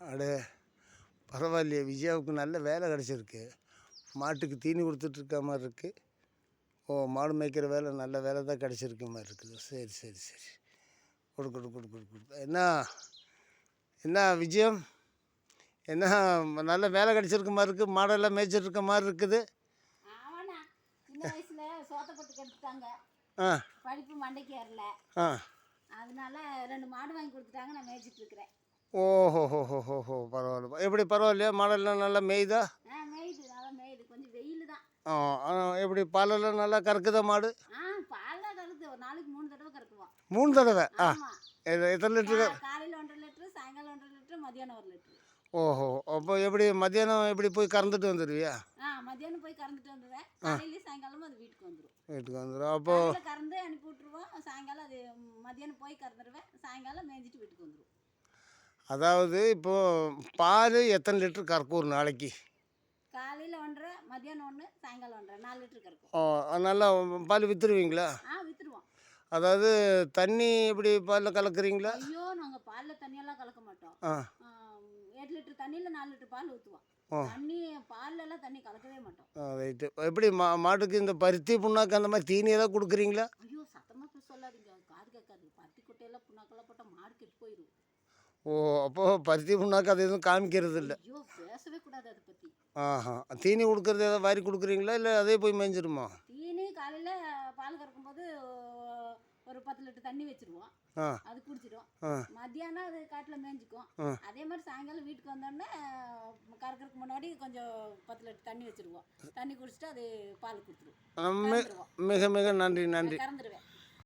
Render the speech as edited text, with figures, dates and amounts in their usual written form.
அடே பரவாயில்லையே, விஜயாவுக்கு நல்ல வேலை கிடச்சிருக்கு. மாட்டுக்கு தீனி கொடுத்துட்ருக்க மாதிரி இருக்குது. ஓ, மாடு மேய்க்கிற வேலை நல்ல வேலை தான் கிடச்சிருக்க மாதிரி இருக்குது. சரி சரி சரி, கொடு கொடு கொடு கொடு கொடு. என்ன என்ன விஜயம், என்ன நல்ல வேலை கிடச்சிருக்க மாதிரி இருக்குது. மாடெல்லாம் மேய்ச்சிட்ருக்க மாதிரி இருக்குது. சின்ன வயசுல சோத்தப்பட்டு கெடுத்துட்டாங்க. படிப்பு மண்டைக்கு ஏறல. அதனால 2 மாடு வாங்கி கொடுத்துட்டாங்க. நான் மேய்ச்சிட்டு இருக்கிறேன். ஓஹோ ஹோ ஹோ ஹோ ஹோ, பரவாயில்ல. எப்படி பரவாயில்லையா? மாடெல்லாம் நல்லா மேய்தா? மேய்து, நல்லா மேய்து. கொஞ்சம் வெயில் தான். எப்படி பாலெல்லாம் நல்லா கறக்குதா மாடு? பால்லாம் கறக்குது. ஒரு நாளைக்கு 3 தடவை கறக்குவோம். 3 தடவை? எத்தனை லிட்டரு? காலையில் 1.5 லிட்டரு, சாயங்காலம் 1.5 லிட்டரு, மதியானம் 1 லிட்டரு. ஓஹோ, அப்போ எப்படி மத்தியானம் எப்படி போய் கறந்துட்டு வந்துடுவியா? மத்தியானம் போய் கறந்துட்டு வந்துடுவேன். காலையிலேயே சாயங்காலமும் அது வீட்டுக்கு வந்துடும். வீட்டுக்கு வந்துடும். அப்போ கறந்து அனுப்பி விட்ருவோம். சாயங்காலம் அது மத்தியானம் போய் கறந்துடுவேன். சாயங்காலம் மேய்ஞ்சிட்டு வீட்டுக்கு வந்துடும். அதாவது இப்போது பால் எத்தனை லிட்டர் கறக்கும் ஒரு நாளைக்கு? காலையில் 1.5, மதியானம் 1, சாயங்காலம் 1.5, 4 லிட்டர் கறக்கும். நல்லா பால் விற்றுருவீங்களா? விற்றுருவோம். அதாவது தண்ணி எப்படி பாலில் கலக்குறீங்களா? ஐயோ, நாங்கள் பாலில் தண்ணியெல்லாம் கலக்க மாட்டோம். 8 லிட்டர் தண்ணியில் 4 லிட்டர் பால் ஊற்றுவோம். தண்ணி பால்லெல்லாம் தண்ணி கலக்கவே மாட்டோம். ரைட்டு. எப்படி மாட்டுக்கு இந்த பருத்தி புண்ணாக்கு அந்த மாதிரி தீனி ஏதாவது கொடுக்குறீங்களா? ஐயோ, சத்தமாக சொல்லாதீங்க, காது கேட்காது. பருத்தி கொட்டையெல்லாம் புண்ணாக்கெல்லாம் போட்டால் மாடு கெட்டு போயிடும். ஓ, அப்போது பருத்தி புண்ணாக்கு அது எதுவும் காமிக்கிறது இல்லை? ஐயோ, பேசவே கூடாது அதை பற்றி. தீனி கொடுக்குறது ஏதாவது வாரி கொடுக்குறீங்களா, இல்லை அதே போய் மேய்ஞ்சிருமா? தீனி காலையில் பால் கறக்கும்போது ஒரு 10 லிட்டர் தண்ணி வச்சுருவோம். அது குடிச்சிடும். மத்தியானம் அது காட்டில் மேய்ஞ்சிக்கும். அதே மாதிரி சாயங்காலம் வீட்டுக்கு வந்தோடனே கறக்கிறதுக்கு முன்னாடி கொஞ்சம் 10 லிட்டர் தண்ணி வச்சுருவோம். தண்ணி குடிச்சிட்டு அது பால் கொடுத்துருவோம். மிக மிக நன்றி நன்றி. கறந்துடுவேன்.